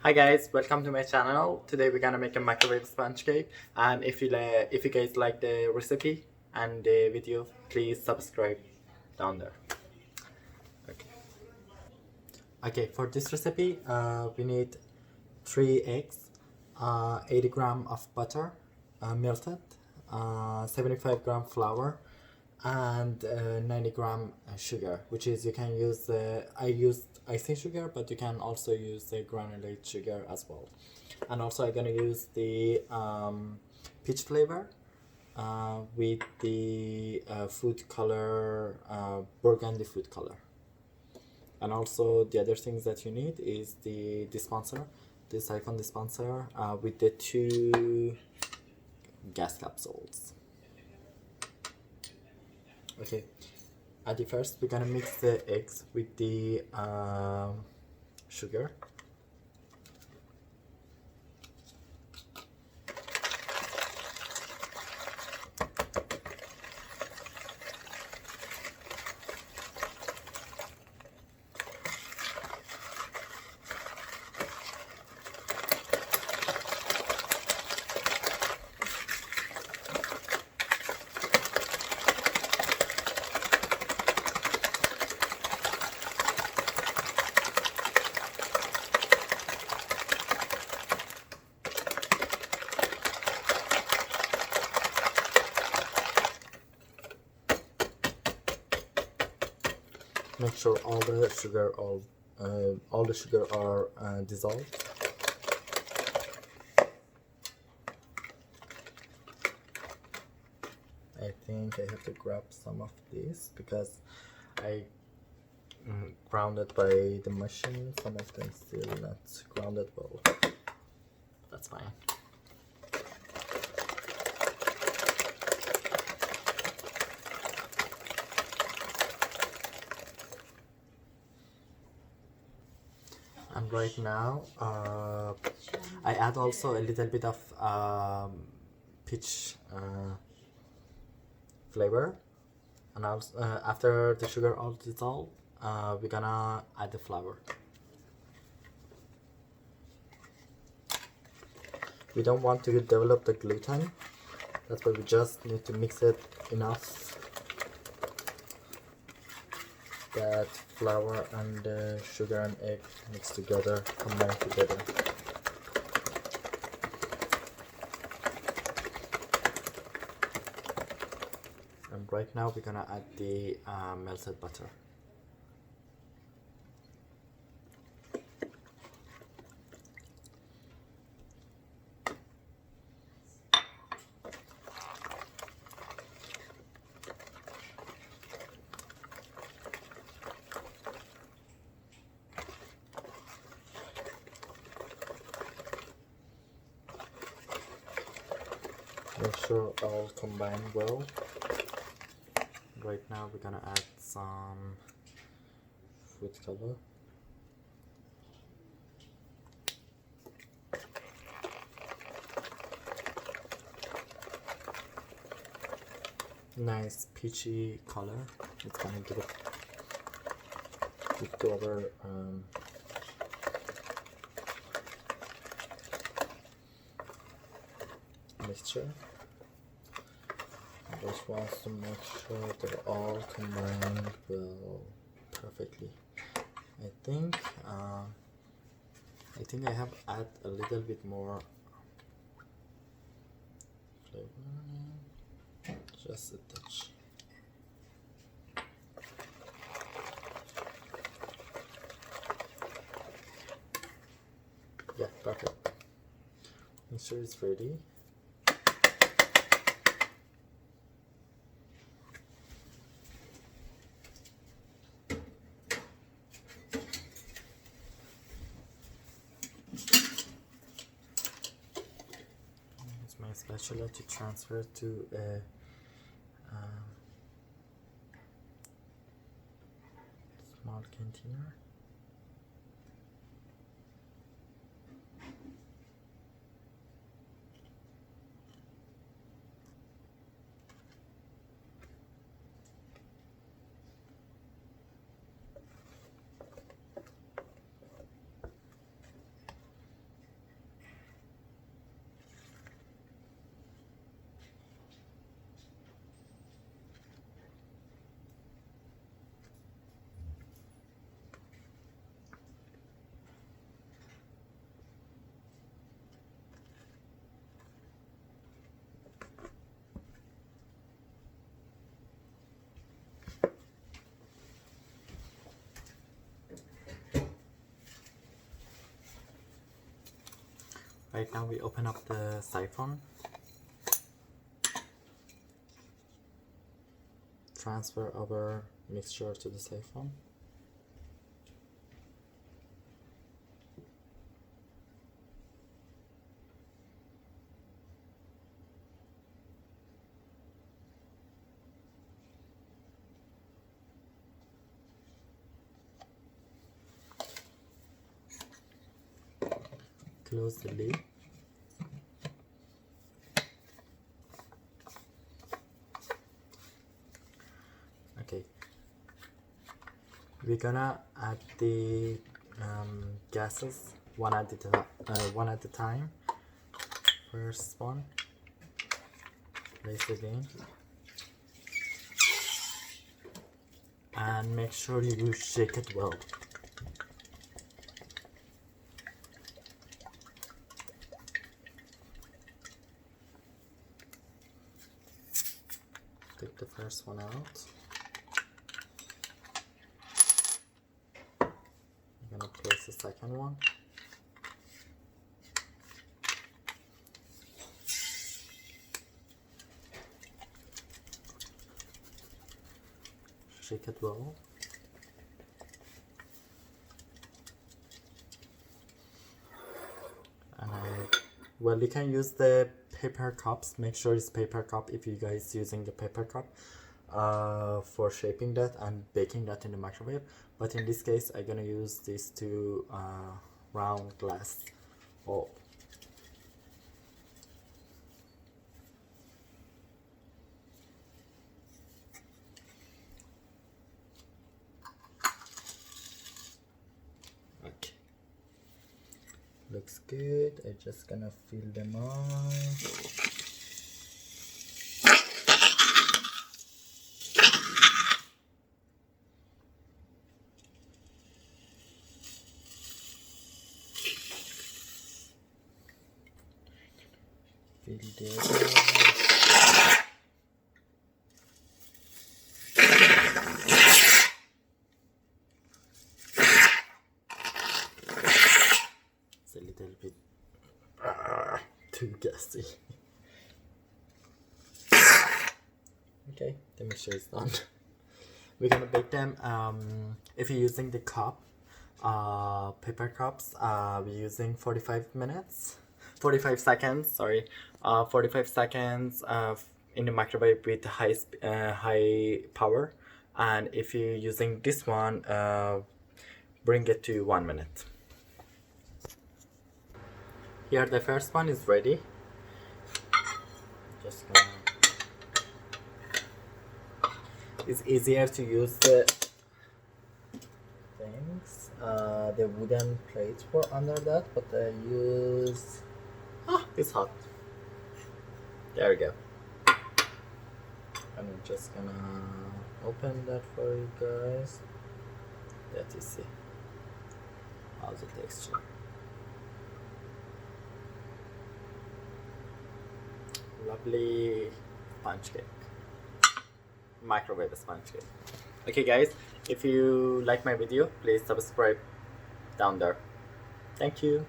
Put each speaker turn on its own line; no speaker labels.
Hi guys, welcome to my channel. Today we're gonna make a microwave sponge cake, and if you guys like the recipe and the video, please subscribe down there. Okay. Okay, for this recipe, we need 3 eggs, 80 gram of butter, melted, 75-gram flour, and 90 gram sugar, which is you can use I used icing sugar, but you can also use the granulate sugar as well. And also I'm gonna use the peach flavor with the food color, burgundy food color. And also the other things that you need is the dispenser, the siphon dispenser with the 2 gas capsules. Okay, at the first we're gonna mix the eggs with the sugar. Make sure all the sugar are dissolved. I think I have to grab some of this because I grounded by the machine. Some of them still not grounded well. That's fine. And right now I add also a little bit of peach flavor, and also, after the sugar all dissolved, we're gonna add the flour. We don't want to develop the gluten, that's why we just need to mix it enough that flour and sugar and egg mix together, combine together. And right now we're gonna add the melted butter. Make sure all combine well. Right now we're gonna add some food color. Nice peachy color. It's gonna give to our mixture. I just want to make sure they're all combined well perfectly. I think I have add a little bit more flavor, just a touch. Yeah, perfect. Mixture is ready. My spatula to transfer to a small container. Right now we open up the siphon, transfer our mixture to the siphon. Close the lid. Okay, we're gonna add the gases one at a time. First one, place it in, and make sure you shake it well. Take the first one out. I'm gonna place the second one. Shake it well. And well, you can use the paper cups. Make sure it's paper cup if you guys using the paper cup for shaping that and baking that in the microwave. But in this case, I'm gonna use these two round glass bowl. Okay, looks good. I'm just gonna fill them up. It's a little bit too gassy. Okay, the mixture is done. We're gonna bake them. If you're using the cup, paper cups, we're using 45 seconds. Sorry, 45 seconds in the microwave with high power. And if you're using this one, bring it to 1 minute. Here the first one is ready. Just gonna... It's easier to use the things, the wooden plates for under that, but I use... it's hot. There we go. I'm just gonna open that for you guys. That you see. How's the texture? Lovely sponge cake. Microwave sponge cake. Okay guys, if you like my video, please subscribe down there. Thank you.